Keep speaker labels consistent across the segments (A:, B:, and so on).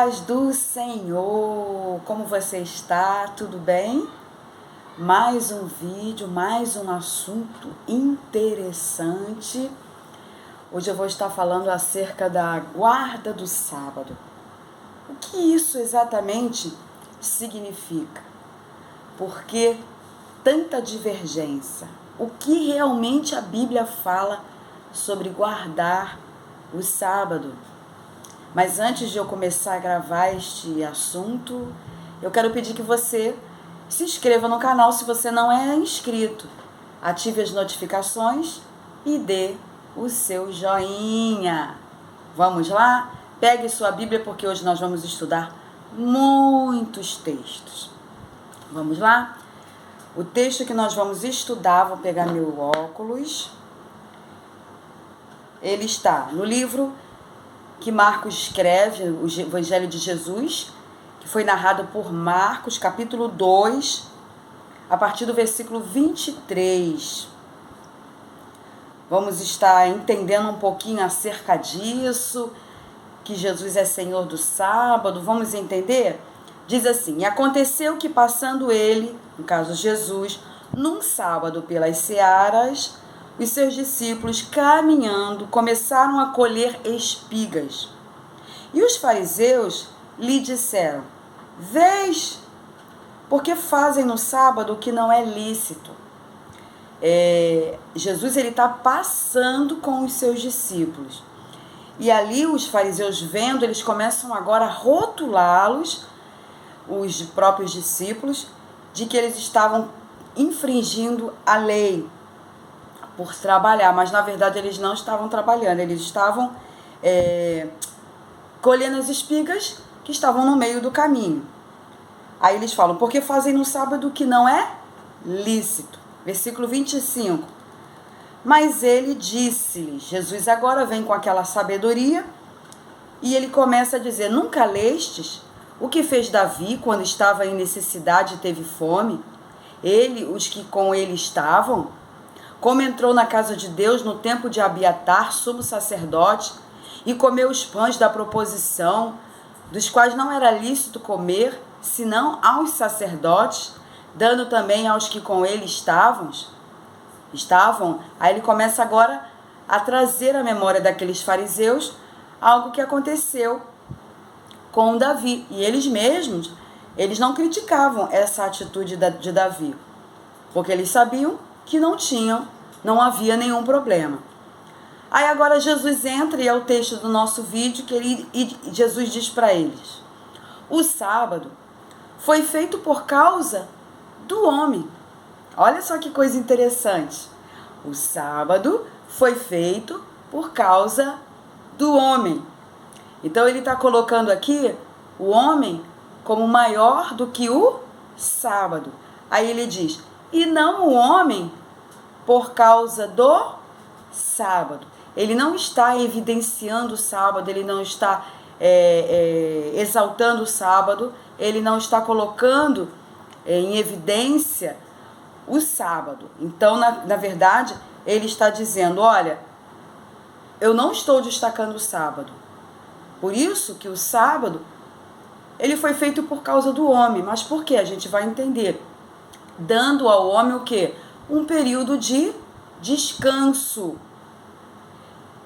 A: paz do Senhor! Como você está? Tudo bem? Mais um vídeo, mais um assunto interessante. Hoje eu vou estar falando acerca da guarda do sábado. O que isso exatamente significa? Por que tanta divergência? O que realmente a Bíblia fala sobre guardar o sábado? Mas antes de eu começar a gravar este assunto, eu quero pedir que você se inscreva no canal se você não é inscrito. Ative as notificações e dê o seu joinha. Vamos lá? Pegue sua Bíblia porque hoje nós vamos estudar muitos textos. Vamos lá? O texto que nós vamos estudar, vou pegar meu óculos. Ele está no livro que Marcos escreve, o Evangelho de Jesus, que foi narrado por Marcos, capítulo 2, a partir do versículo 23. Vamos estar entendendo um pouquinho acerca disso, que Jesus é Senhor do sábado, vamos entender? Diz assim: e aconteceu que passando ele, no caso Jesus, num sábado pelas searas, os seus discípulos, caminhando, começaram a colher espigas. E os fariseus lhe disseram: vês, porque fazem no sábado o que não é lícito. Jesus está passando com os seus discípulos. E ali os fariseus vendo, eles começam agora a rotulá-los, os próprios discípulos, de que eles estavam infringindo a lei por trabalhar, mas na verdade eles não estavam trabalhando, eles estavam colhendo as espigas que estavam no meio do caminho. Aí eles falam: porque fazem no sábado o que não é lícito. Versículo 25. Mas ele disse-lhes, Jesus agora vem com aquela sabedoria e ele começa a dizer: nunca lestes o que fez Davi quando estava em necessidade e teve fome? Ele, os que com ele estavam, como entrou na casa de Deus no tempo de Abiatar, sumo sacerdote, e comeu os pães da proposição, dos quais não era lícito comer, senão aos sacerdotes, dando também aos que com ele estavam. Aí ele começa agora a trazer à memória daqueles fariseus algo que aconteceu com Davi. E eles mesmos, eles não criticavam essa atitude de Davi, porque eles sabiam que não havia nenhum problema. Aí agora Jesus entra, e é o texto do nosso vídeo, que Jesus diz para eles: o sábado foi feito por causa do homem. Olha só que coisa interessante. O sábado foi feito por causa do homem. Então ele está colocando aqui o homem como maior do que o sábado. Aí ele diz: e não o homem por causa do sábado. Ele não está evidenciando o sábado, ele não está exaltando o sábado, ele não está colocando em evidência o sábado. Então, na verdade, ele está dizendo: olha, eu não estou destacando o sábado. Por isso que o sábado, ele foi feito por causa do homem. Mas por quê? A gente vai entender. Dando ao homem o quê? Um período de descanso.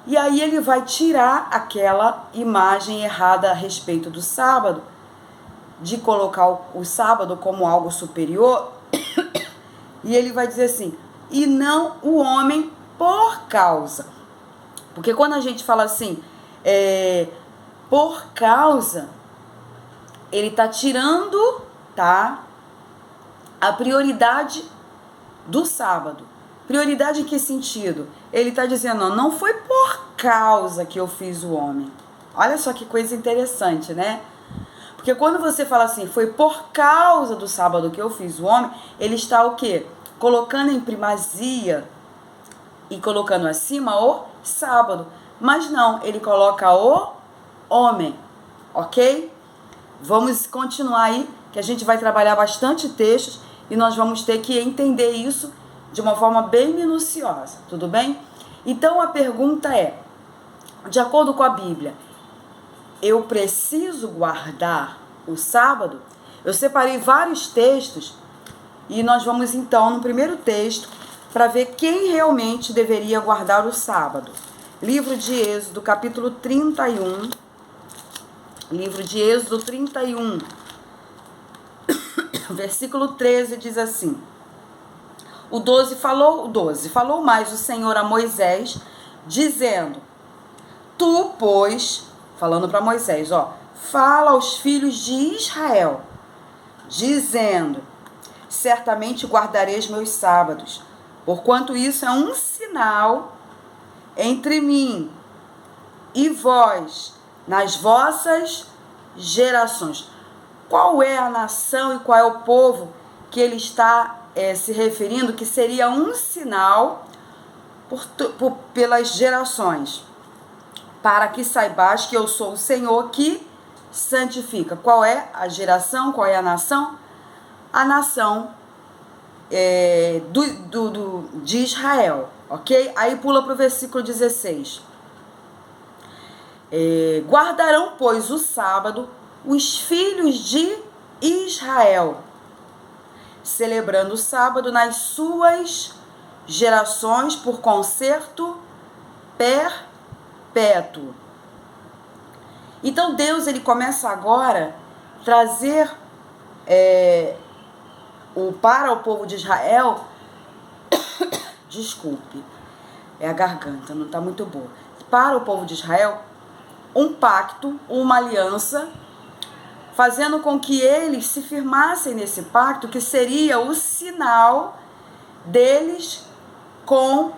A: E aí ele vai tirar aquela imagem errada a respeito do sábado, de colocar o sábado como algo superior, e ele vai dizer assim: e não o homem por causa. Porque quando a gente fala assim, por causa, ele está tirando, tá, a prioridade do sábado. Prioridade em que sentido? Ele está dizendo: não foi por causa que eu fiz o homem. Olha só que coisa interessante, né? Porque quando você fala assim, foi por causa do sábado que eu fiz o homem, ele está o quê? Colocando em primazia e colocando acima o sábado. Mas não, ele coloca o homem, ok? Vamos continuar aí, que a gente vai trabalhar bastante textos e nós vamos ter que entender isso de uma forma bem minuciosa, tudo bem? Então a pergunta é, de acordo com a Bíblia, eu preciso guardar o sábado? Eu separei vários textos e nós vamos então no primeiro texto para ver quem realmente deveria guardar o sábado. Livro de Êxodo, capítulo 31. Livro de Êxodo 31, versículo 13 diz assim: O 12 falou mais o Senhor a Moisés, dizendo: Tu, pois, falando para Moisés, fala aos filhos de Israel, dizendo: Certamente guardareis meus sábados, porquanto isso é um sinal entre mim e vós, nas vossas gerações. Qual é a nação e qual é o povo que ele está se referindo, que seria um sinal pelas gerações? Para que saibais que eu sou o Senhor que santifica. Qual é a geração? Qual é a nação? A nação de Israel, ok? Aí pula para o versículo 16. Guardarão, pois, o sábado os filhos de Israel, celebrando o sábado nas suas gerações por concerto perpétuo. Então Deus ele começa agora a trazer para o povo de Israel, desculpe, a garganta não está muito boa, para o povo de Israel, um pacto, uma aliança, fazendo com que eles se firmassem nesse pacto, que seria o sinal deles com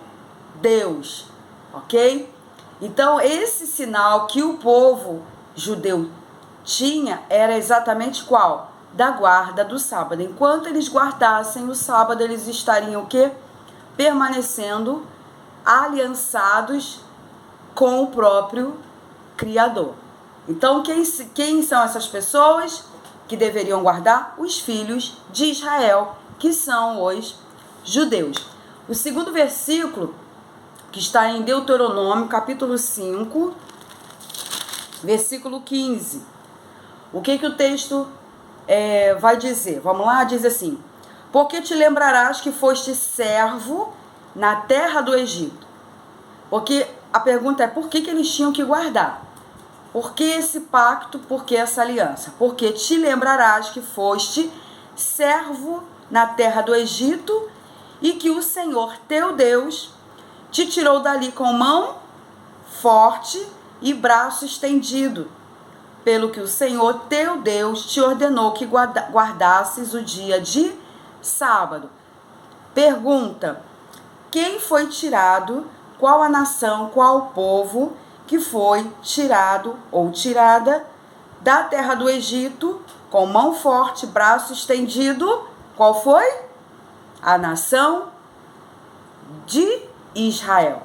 A: Deus, ok? Então, esse sinal que o povo judeu tinha era exatamente qual? Da guarda do sábado. Enquanto eles guardassem o sábado, eles estariam o quê? Permanecendo aliançados com o próprio Criador. Então, quem são essas pessoas que deveriam guardar? Os filhos de Israel, que são os judeus. O segundo versículo, que está em Deuteronômio, capítulo 5, versículo 15. O que o texto vai dizer? Vamos lá, diz assim: Porque te lembrarás que foste servo na terra do Egito. Porque a pergunta é, por que eles tinham que guardar? Por que esse pacto? Por que essa aliança? Porque te lembrarás que foste servo na terra do Egito e que o Senhor teu Deus te tirou dali com mão forte e braço estendido, pelo que o Senhor teu Deus te ordenou que guardasses o dia de sábado. Pergunta: quem foi tirado? Qual a nação, qual o povo que foi tirado ou tirada da terra do Egito com mão forte, braço estendido? Qual foi? A nação de Israel.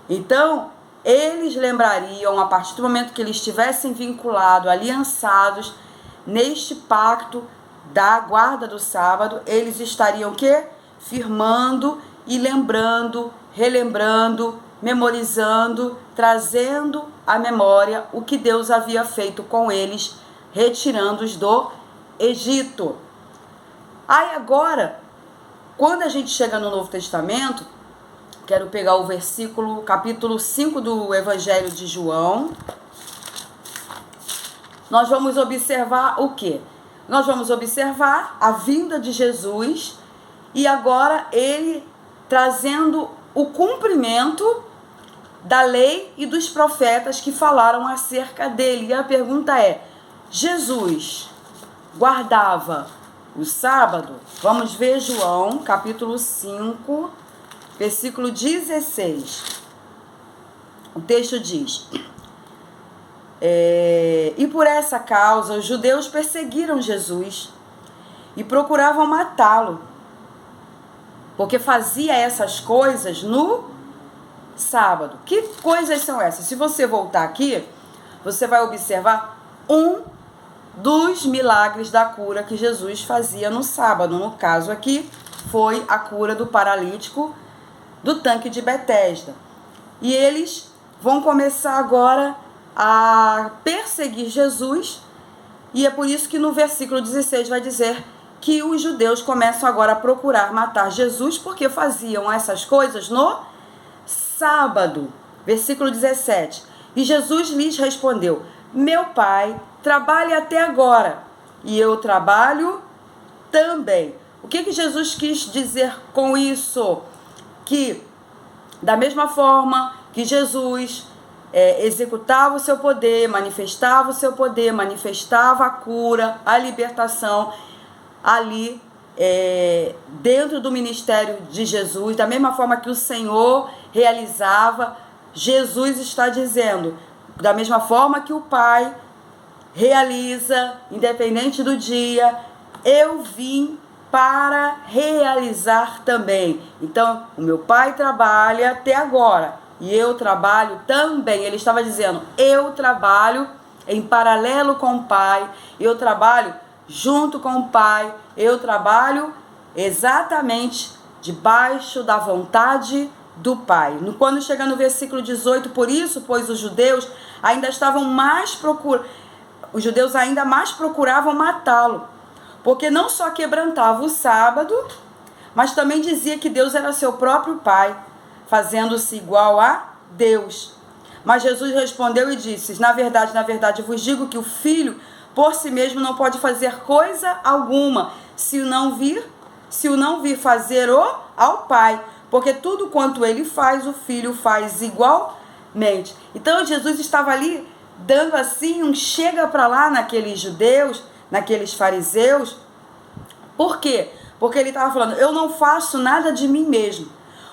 A: Então, eles lembrariam, a partir do momento que eles estivessem vinculados, aliançados neste pacto da guarda do sábado, eles estariam o quê? Firmando e lembrando, relembrando, memorizando, trazendo à memória o que Deus havia feito com eles, retirando-os do Egito. Aí agora, quando a gente chega no Novo Testamento, quero pegar o versículo, capítulo 5 do Evangelho de João. Nós vamos observar o quê? Nós vamos observar a vinda de Jesus e agora ele trazendo o cumprimento da lei e dos profetas que falaram acerca dele. E a pergunta é: Jesus guardava o sábado? Vamos ver João, capítulo 5, versículo 16. O texto diz: E por essa causa os judeus perseguiram Jesus e procuravam matá-lo, porque fazia essas coisas no sábado. Que coisas são essas? Se você voltar aqui, você vai observar um dos milagres da cura que Jesus fazia no sábado. No caso aqui, foi a cura do paralítico do tanque de Betesda. E eles vão começar agora a perseguir Jesus, e é por isso que no versículo 16 vai dizer que os judeus começam agora a procurar matar Jesus, porque faziam essas coisas no sábado. Versículo 17. E Jesus lhes respondeu: meu Pai trabalha até agora, e eu trabalho também. O que Jesus quis dizer com isso? Que da mesma forma que Jesus executava o seu poder, manifestava o seu poder, manifestava a cura, a libertação ali dentro do ministério de Jesus, da mesma forma que o Senhor realizava, Jesus está dizendo, da mesma forma que o Pai realiza, independente do dia, eu vim para realizar também. Então, o meu Pai trabalha até agora e eu trabalho também. Ele estava dizendo, eu trabalho em paralelo com o Pai, eu trabalho junto com o Pai, eu trabalho exatamente debaixo da vontade do Pai. Quando chega no versículo 18, por isso, pois os judeus ainda estavam mais os judeus ainda mais procuravam matá-lo, porque não só quebrantava o sábado, mas também dizia que Deus era seu próprio Pai, fazendo-se igual a Deus. Mas Jesus respondeu e disse, na verdade, vos digo que o Filho por si mesmo não pode fazer coisa alguma, se o não vir fazer ao Pai, porque tudo quanto ele faz, o Filho faz igualmente. Então Jesus estava ali dando assim um chega para lá naqueles judeus, naqueles fariseus. Por quê? Porque ele estava falando, eu não faço nada de mim mesmo.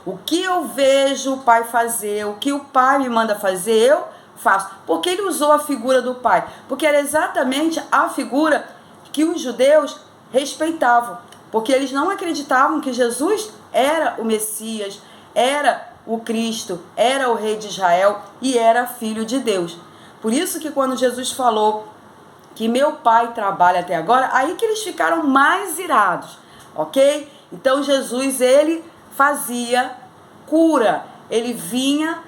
A: O que eu vejo o Pai fazer, o que o Pai me manda fazer, eu faço. Por que ele usou a figura do Pai? Porque era exatamente a figura que os judeus respeitavam. Porque eles não acreditavam que Jesus era o Messias, era o Cristo, era o Rei de Israel e era filho de Deus. Por isso que quando Jesus falou que meu Pai trabalha até agora, aí que eles ficaram mais irados, ok? Então Jesus, ele fazia cura, ele vinha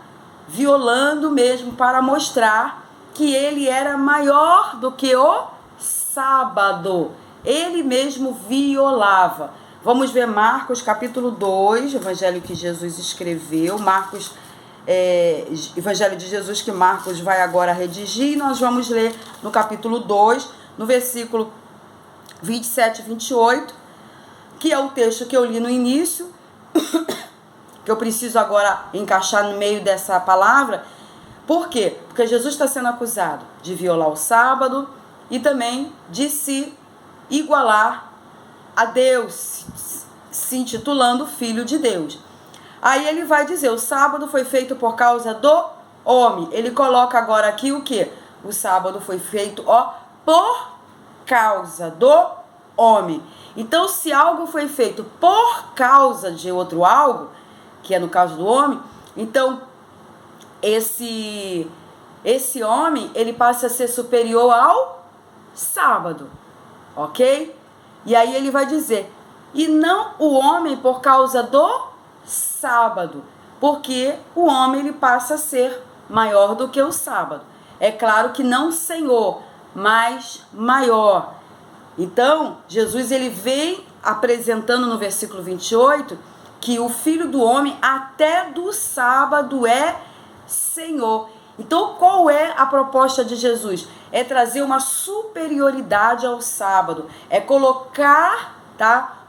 A: violando mesmo para mostrar que ele era maior do que o sábado. Ele mesmo violava. Vamos ver Marcos capítulo 2, evangelho que Jesus escreveu, Evangelho de Jesus que Marcos vai agora redigir, e nós vamos ler no capítulo 2, no versículo 27 e 28, que é o texto que eu li no início, que eu preciso agora encaixar no meio dessa palavra. Por quê? Porque Jesus está sendo acusado de violar o sábado e também de se igualar a Deus, se intitulando Filho de Deus. Aí ele vai dizer, o sábado foi feito por causa do homem. Ele coloca agora aqui o quê? O sábado foi feito por causa do homem. Então, se algo foi feito por causa de outro algo, que é no caso do homem, então esse homem, ele passa a ser superior ao sábado, ok? E aí ele vai dizer, e não o homem por causa do sábado, porque o homem ele passa a ser maior do que o sábado. É claro que não Senhor, mas maior. Então, Jesus ele vem apresentando no versículo 28 que o Filho do Homem até do sábado é Senhor. Então, qual é a proposta de Jesus? É trazer uma superioridade ao sábado, é colocar,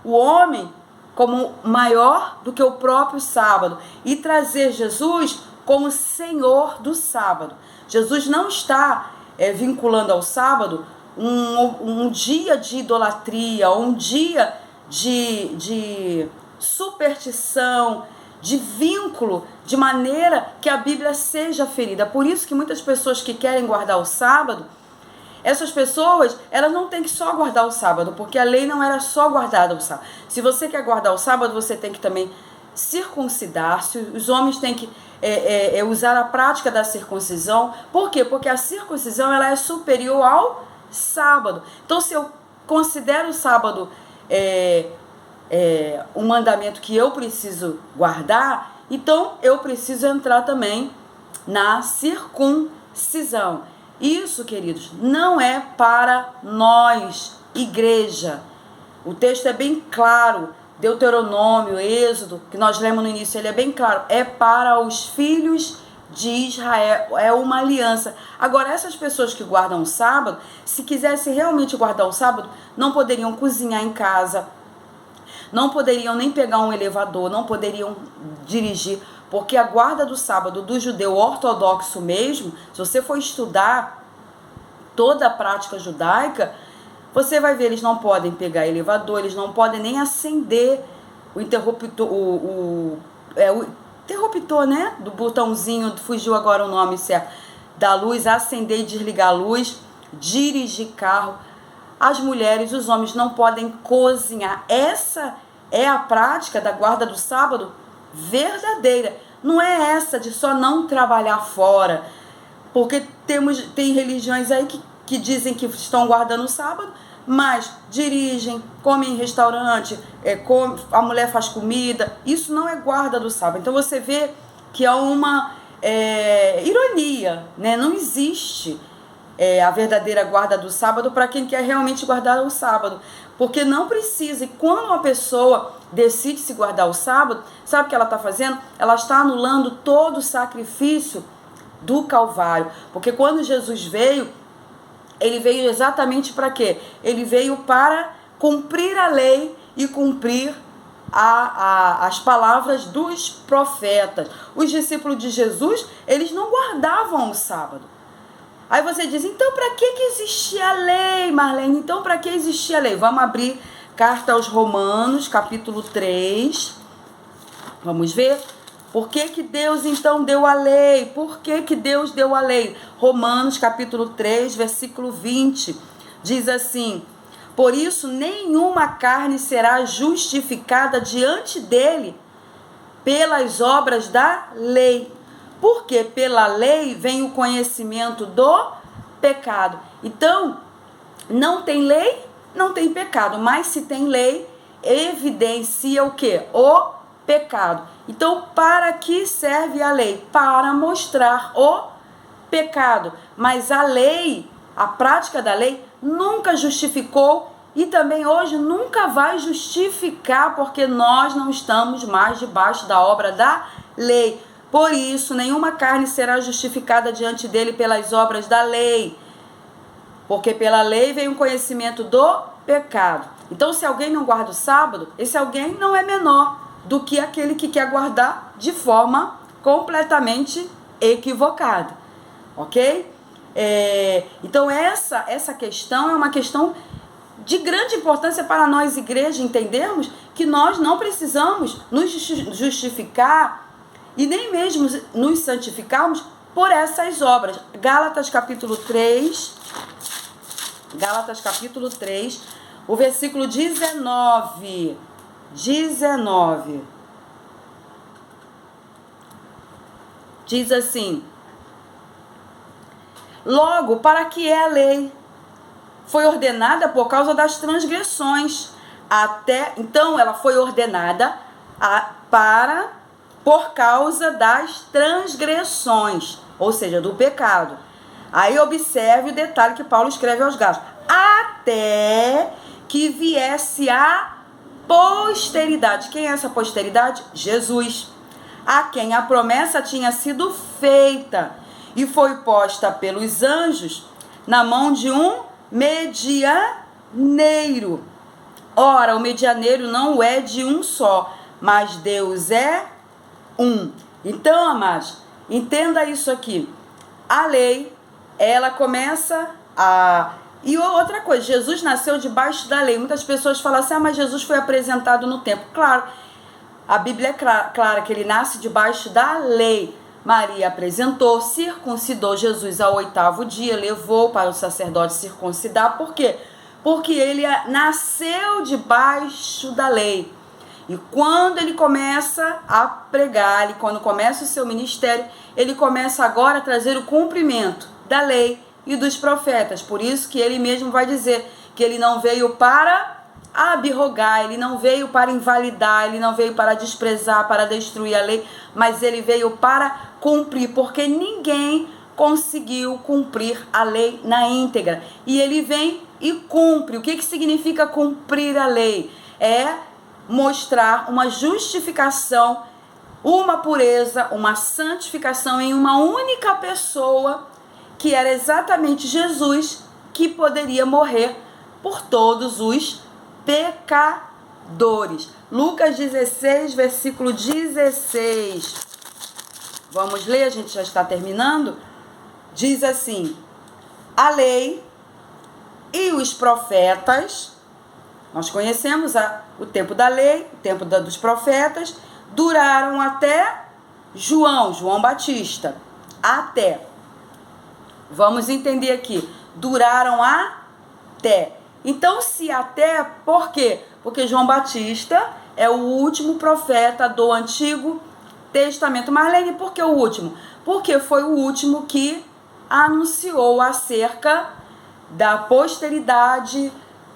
A: o homem como maior do que o próprio sábado e trazer Jesus como Senhor do sábado. Jesus não está vinculando ao sábado um dia de idolatria, um dia de superstição, de vínculo, de maneira que a Bíblia seja ferida. Por isso que muitas pessoas que querem guardar o sábado, essas pessoas, elas não têm que só guardar o sábado, porque a lei não era só guardada o sábado. Se você quer guardar o sábado, você tem que também circuncidar. Os homens têm que usar a prática da circuncisão. Por quê? Porque a circuncisão ela é superior ao sábado. Então, se eu considero o sábado um mandamento que eu preciso guardar, então eu preciso entrar também na circuncisão. circuncisão. Isso, queridos, não é para nós, igreja. O texto é bem claro, Deuteronômio, Êxodo, que nós lemos no início, ele é bem claro, é para os filhos de Israel, é uma aliança. Agora, essas pessoas que guardam o sábado, se quisessem realmente guardar o sábado, não poderiam cozinhar em casa, não poderiam nem pegar um elevador, não poderiam dirigir, porque a guarda do sábado do judeu ortodoxo mesmo, se você for estudar toda a prática judaica, você vai ver, eles não podem pegar elevador, eles não podem nem acender o interruptor, o interruptor, né? Do botãozinho, fugiu agora o nome certo, da luz, acender e desligar a luz, dirigir carro. As mulheres, os homens não podem cozinhar. Essa é a prática da guarda do sábado verdadeira. Não é essa de só não trabalhar fora. Porque tem religiões aí que dizem que estão guardando o sábado, mas dirigem, comem em restaurante, a mulher faz comida. Isso não é guarda do sábado. Então você vê que é uma ironia, né? Não existe a verdadeira guarda do sábado para quem quer realmente guardar o sábado. Porque não precisa. E quando uma pessoa decide se guardar o sábado, sabe o que ela está fazendo? Ela está anulando todo o sacrifício do Calvário. Porque quando Jesus veio, ele veio exatamente para quê? Ele veio para cumprir a lei e cumprir as palavras dos profetas. Os discípulos de Jesus, eles não guardavam o sábado. Aí você diz, então para que existia a lei, Marlene? Então para que existia a lei? Vamos abrir carta aos Romanos, capítulo 3. Vamos ver? Por que Deus então deu a lei? Por que Deus deu a lei? Romanos capítulo 3, versículo 20, diz assim: por isso nenhuma carne será justificada diante dele pelas obras da lei, porque pela lei vem o conhecimento do pecado. Então, não tem lei, não tem pecado, mas se tem lei, evidencia o quê? O pecado. Então, para que serve a lei? Para mostrar o pecado. Mas a lei, a prática da lei, nunca justificou e também hoje nunca vai justificar, porque nós não estamos mais debaixo da obra da lei. Por isso, nenhuma carne será justificada diante dele pelas obras da lei, porque pela lei vem o conhecimento do pecado. Então, se alguém não guarda o sábado, esse alguém não é menor do que aquele que quer guardar de forma completamente equivocada, ok? Então essa questão é uma questão de grande importância para nós, igreja, entendermos que nós não precisamos nos justificar e nem mesmo nos santificarmos por essas obras. Gálatas capítulo 3, o versículo 19, diz assim: logo, para que é a lei? Foi ordenada por causa das transgressões. Então ela foi ordenada por causa das transgressões, ou seja, do pecado. Aí observe o detalhe que Paulo escreve aos Gálatas: até que viesse a posteridade. Quem é essa posteridade? Jesus, a quem a promessa tinha sido feita e foi posta pelos anjos na mão de um medianeiro. Ora, o medianeiro não é de um só, mas Deus é um. Então, amados, entenda isso aqui. A lei, ela começa a... E outra coisa, Jesus nasceu debaixo da lei. Muitas pessoas falam assim, mas Jesus foi apresentado no templo. Claro, a Bíblia é clara que ele nasce debaixo da lei. Maria apresentou, circuncidou Jesus ao 8º dia, levou para o sacerdote circuncidar. Por quê? Porque ele nasceu debaixo da lei. E quando ele começa a pregar, quando começa o seu ministério, ele começa agora a trazer o cumprimento da lei e dos profetas. Por isso que ele mesmo vai dizer que ele não veio para abrogar, ele não veio para invalidar, ele não veio para desprezar, para destruir a lei, mas ele veio para cumprir, porque ninguém conseguiu cumprir a lei na íntegra. E ele vem e cumpre. O que significa cumprir a lei? É mostrar uma justificação, uma pureza, uma santificação em uma única pessoa, que era exatamente Jesus, que poderia morrer por todos os pecadores. Lucas 16, versículo 16. Vamos ler, a gente já está terminando. Diz assim: a lei e os profetas, nós conhecemos o tempo da lei, o tempo dos profetas, duraram até João Batista. Até. Vamos entender aqui. Duraram até. Então, se até, por quê? Porque João Batista é o último profeta do Antigo Testamento. Marlene, por que o último? Porque foi o último que anunciou acerca da posteridade,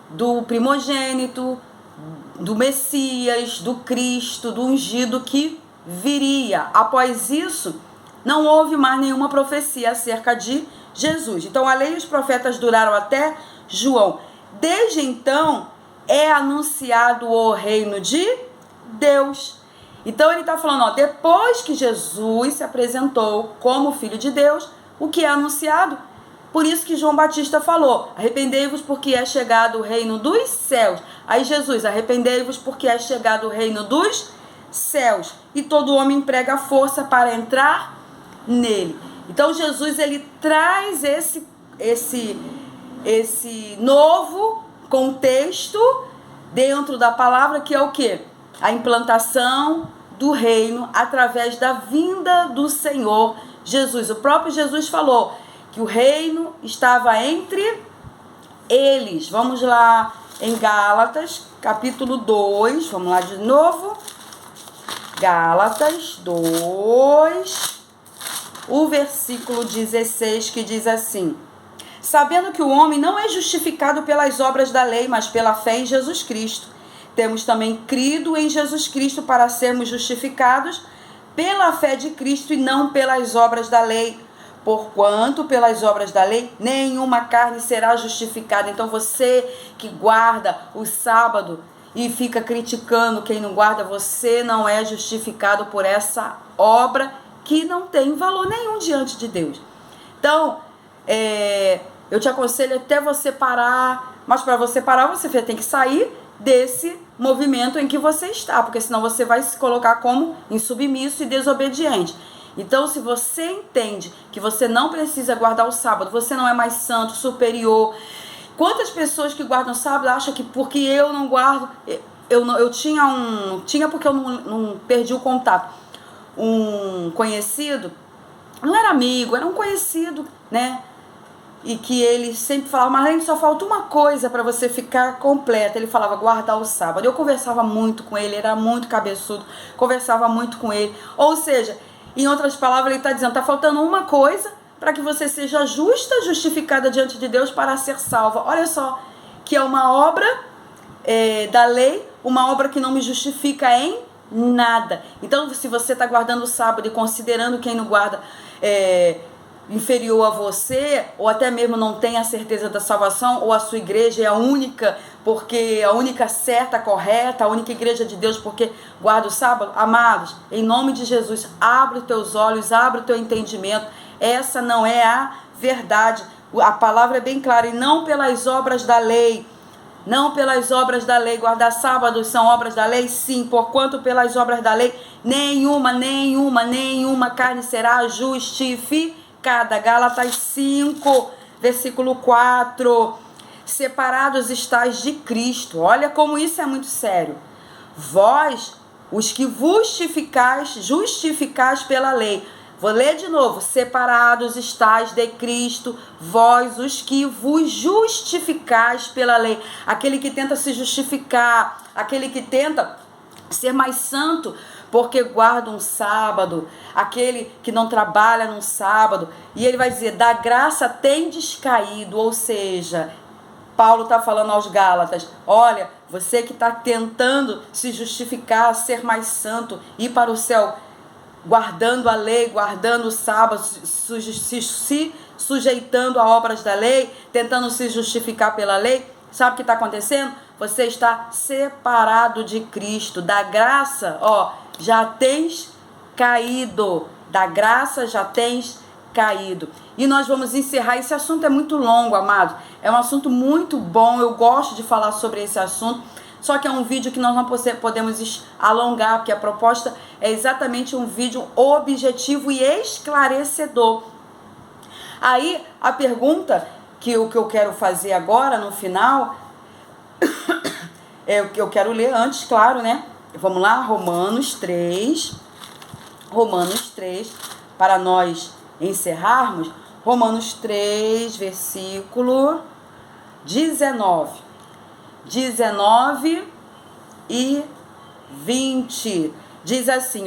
A: do primogênito, do Messias, do Cristo, do ungido que viria. Após isso, não houve mais nenhuma profecia acerca de Jesus. Então, a lei e os profetas duraram até João. Desde então, é anunciado o reino de Deus. Então, ele está falando, depois que Jesus se apresentou como Filho de Deus, o que é anunciado? Por isso que João Batista falou, arrependei-vos porque é chegado o reino dos céus. Aí Jesus, arrependei-vos porque é chegado o reino dos céus. E todo homem emprega a força para entrar nele. Então Jesus, ele traz esse novo contexto dentro da palavra, que é o quê? A implantação do reino através da vinda do Senhor Jesus. O próprio Jesus falou que o reino estava entre eles. Vamos lá em Gálatas, capítulo 2, vamos lá de novo. Gálatas 2, o versículo 16, que diz assim: sabendo que o homem não é justificado pelas obras da lei, mas pela fé em Jesus Cristo. Temos também crido em Jesus Cristo para sermos justificados pela fé de Cristo e não pelas obras da lei. Porquanto pelas obras da lei nenhuma carne será justificada. Então você que guarda o sábado e fica criticando quem não guarda, você não é justificado por essa obra que não tem valor nenhum diante de Deus. Então, eu te aconselho até você parar, mas para você parar, você tem que sair desse movimento em que você está, porque senão você vai se colocar como insubmisso e desobediente. Então, se você entende que você não precisa guardar o sábado, você não é mais santo, superior. Quantas pessoas que guardam o sábado acham que porque eu não guardo, eu tinha porque eu não perdi o contato. Um conhecido, não era amigo, era um conhecido, né? E que ele sempre falava, Marlene, só falta uma coisa para você ficar completa. Ele falava, guardar o sábado. Eu conversava muito com ele, era muito cabeçudo, conversava muito com ele. Ou seja, em outras palavras, ele está dizendo, está faltando uma coisa para que você seja justa, justificada diante de Deus para ser salva. Olha só, que é uma obra da lei, uma obra que não me justifica em nada. Então, se você está guardando o sábado e considerando quem não guarda inferior a você, ou até mesmo não tem a certeza da salvação, ou a sua igreja é a única, porque a única certa, correta, a única igreja de Deus, porque guarda o sábado, amados, em nome de Jesus, abre os teus olhos, abre o teu entendimento. Essa não é a verdade. A palavra é bem clara, e não pelas obras da lei. Não pelas obras da lei. Guardar sábados são obras da lei? Sim, porquanto pelas obras da lei nenhuma carne será justificada. Gálatas 5, versículo 4. Separados estáis de Cristo. Olha como isso é muito sério. Vós, os que vos justificais pela lei. Vou ler de novo. Separados estáis de Cristo, vós os que vos justificais pela lei. Aquele que tenta se justificar, aquele que tenta ser mais santo porque guarda um sábado, aquele que não trabalha num sábado. E ele vai dizer, da graça tendes caído, ou seja, Paulo está falando aos Gálatas, olha, você que está tentando se justificar, ser mais santo, ir para o céu, guardando a lei, guardando o sábado, se sujeitando a obras da lei, tentando se justificar pela lei, sabe o que está acontecendo? Você está separado de Cristo, da graça, já tens caído, da graça já tens caído. E nós vamos encerrar, esse assunto é muito longo, amados, é um assunto muito bom, eu gosto de falar sobre esse assunto, só que é um vídeo que nós não podemos alongar, porque a proposta é exatamente um vídeo objetivo e esclarecedor. Aí, a pergunta que eu quero fazer agora, no final, eu quero ler antes, claro, né? Vamos lá, Romanos 3, para nós encerrarmos, Romanos 3, versículo 19 e 20, diz assim,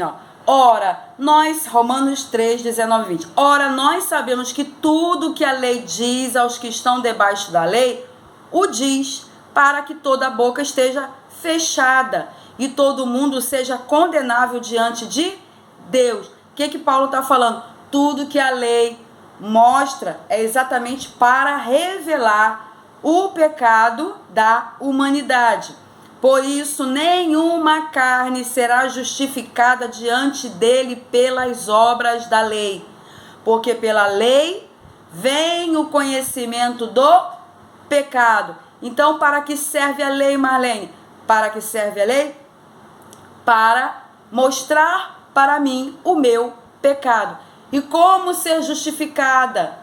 A: Romanos 3, 19 e 20, ora, nós sabemos que tudo que a lei diz aos que estão debaixo da lei, o diz para que toda a boca esteja fechada e todo mundo seja condenável diante de Deus. O que Paulo está falando? Tudo que a lei mostra é exatamente para revelar o pecado da humanidade. Por isso, nenhuma carne será justificada diante dele pelas obras da lei, porque pela lei vem o conhecimento do pecado. Então, para que serve a lei, Marlene? Para que serve a lei? Para mostrar para mim o meu pecado. E como ser justificada?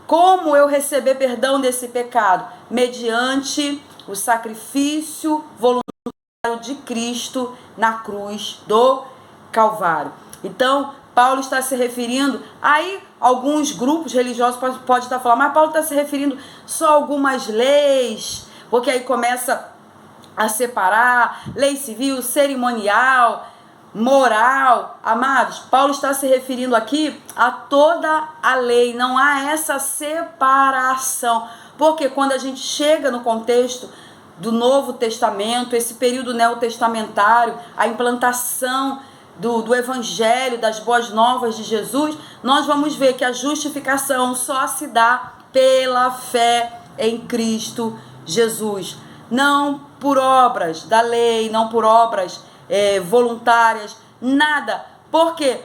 A: Como eu receber perdão desse pecado? Mediante o sacrifício voluntário de Cristo na cruz do Calvário. Então, Paulo está se referindo, aí alguns grupos religiosos podem estar falando, mas Paulo está se referindo só a algumas leis, porque aí começa a separar lei civil, cerimonial, moral. Amados, Paulo está se referindo aqui a toda a lei, não há essa separação, porque quando a gente chega no contexto do Novo Testamento, esse período neotestamentário, a implantação do Evangelho, das boas novas de Jesus, nós vamos ver que a justificação só se dá pela fé em Cristo Jesus, não por obras da lei, não por obras voluntárias, nada. Por quê?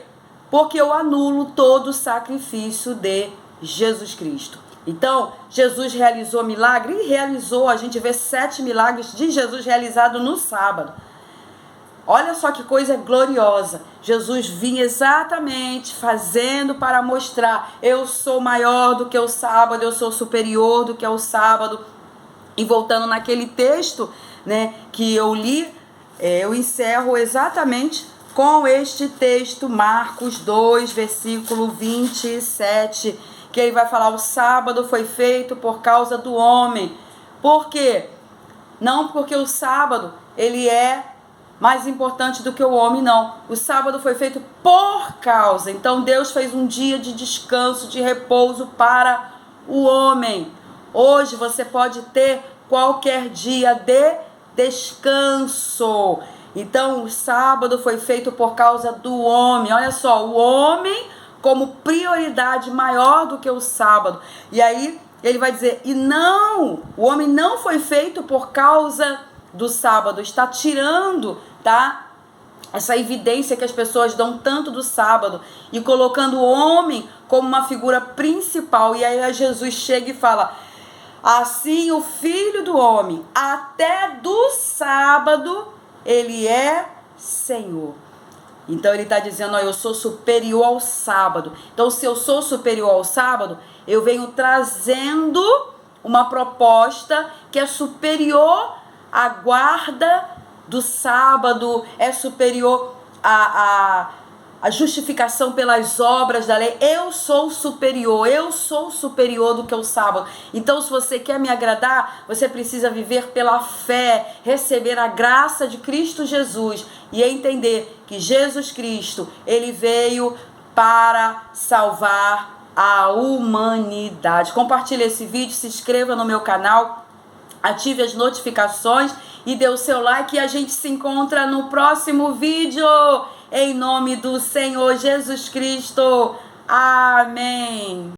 A: Porque eu anulo todo o sacrifício de Jesus Cristo. Então, Jesus realizou milagre e realizou, a gente vê 7 milagres de Jesus realizados no sábado. Olha só que coisa gloriosa. Jesus vinha exatamente fazendo para mostrar, eu sou maior do que o sábado, eu sou superior do que o sábado. E voltando naquele texto, né, que eu li, eu encerro exatamente com este texto, Marcos 2, versículo 27, que ele vai falar, o sábado foi feito por causa do homem. Por quê? Não porque o sábado, ele é mais importante do que o homem, não. O sábado foi feito por causa. Então Deus fez um dia de descanso, de repouso para o homem. Hoje você pode ter qualquer dia de descanso. Então o sábado foi feito por causa do homem. Olha só, o homem como prioridade maior do que o sábado. E aí ele vai dizer, e não, o homem não foi feito por causa do sábado. Está tirando, tá? Essa evidência que as pessoas dão tanto do sábado e colocando o homem como uma figura principal. E aí Jesus chega e fala, assim o Filho do Homem, até do sábado, ele é Senhor. Então ele está dizendo, eu sou superior ao sábado. Então se eu sou superior ao sábado, eu venho trazendo uma proposta que é superior à guarda do sábado, é superior à justificação pelas obras da lei. Eu sou superior do que o sábado. Então, se você quer me agradar, você precisa viver pela fé, receber a graça de Cristo Jesus e entender que Jesus Cristo, ele veio para salvar a humanidade. Compartilhe esse vídeo, se inscreva no meu canal, ative as notificações e dê o seu like e a gente se encontra no próximo vídeo. em nome do Senhor Jesus Cristo. Amém.